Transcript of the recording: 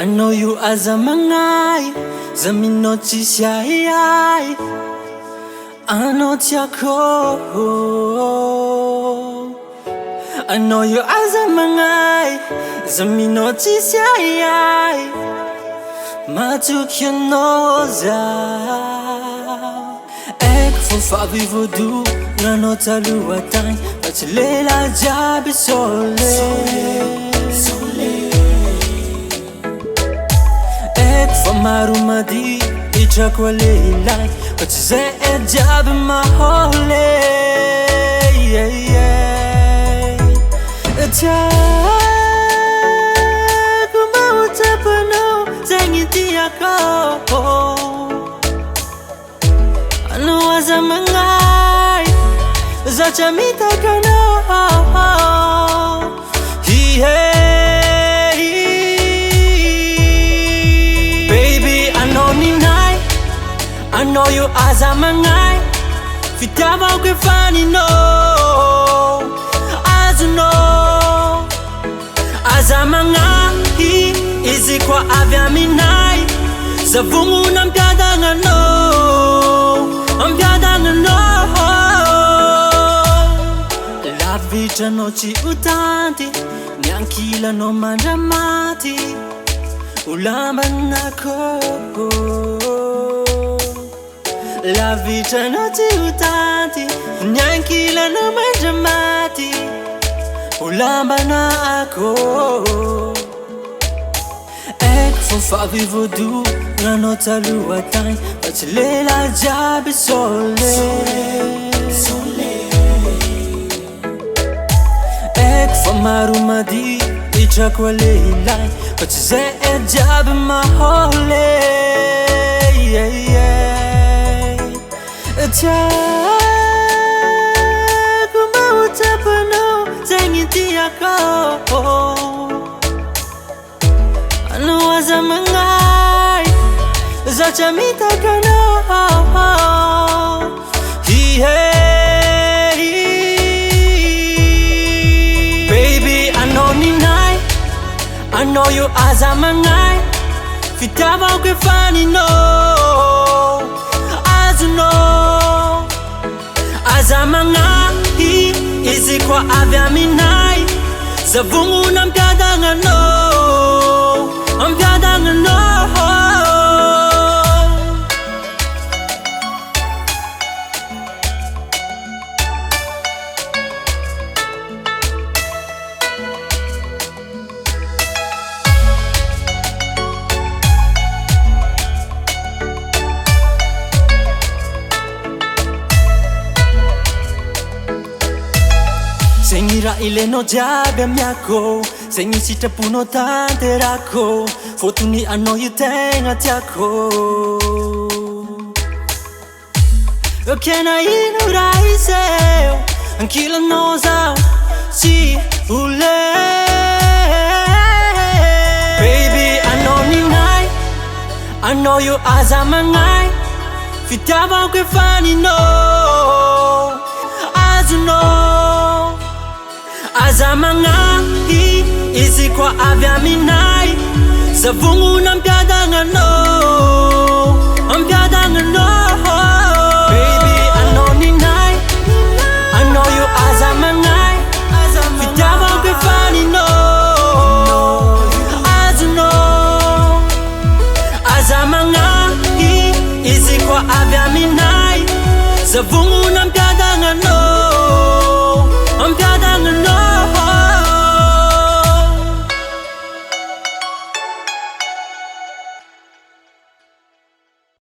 I know you as a mangai, zamino chisiyai. I know tiako. I know you as a mangai, zamino chisiyai. Matukinoza. Ek for vivodu, nano taluatay, pachilela jabi sole. Marumadi ichakwalelai pachize ejab mahole kumawutapano zangitiako anu azamangai zachamitakono I know you as a mangai, fitava que fani no, as you know, as a mangai, is equal avia minai, zavungu nampiadanga no, ampiadanga no. La vita no ci utanti, neanch'ila no mandamati, ulamba nako. La vita non ti utanti, neanche la non mangiamati, ulambana ako. Ek fa vivodu, la nota luatay, pachilela jabi sole. Ek fa marumadi, ichakwalelay, pachize jabi mahole. Kumawutapano zangitiako anu azamangai zachamitakono Baby, I know ninai, I know you azamangai, fitava que fani no. Azamangai, is equal avia minai, zavungu nampiadanga no, ampiadanga no. Sengira ile no jabe miako, sengisita puno tante rako, fotuni ano yutenga tiako. Okena inu raise, ankila noza, si ule. Baby, I know ninai, I know you as a mangai, fitava que fani no, as you know. Azamangai, is equal avia minai, zavungu nampiadanga no, ampiadanga no. Baby, I know ninai, I know you azamangai, fitava que fani no, as you know. Azamangai, is equal avia minai, zavungu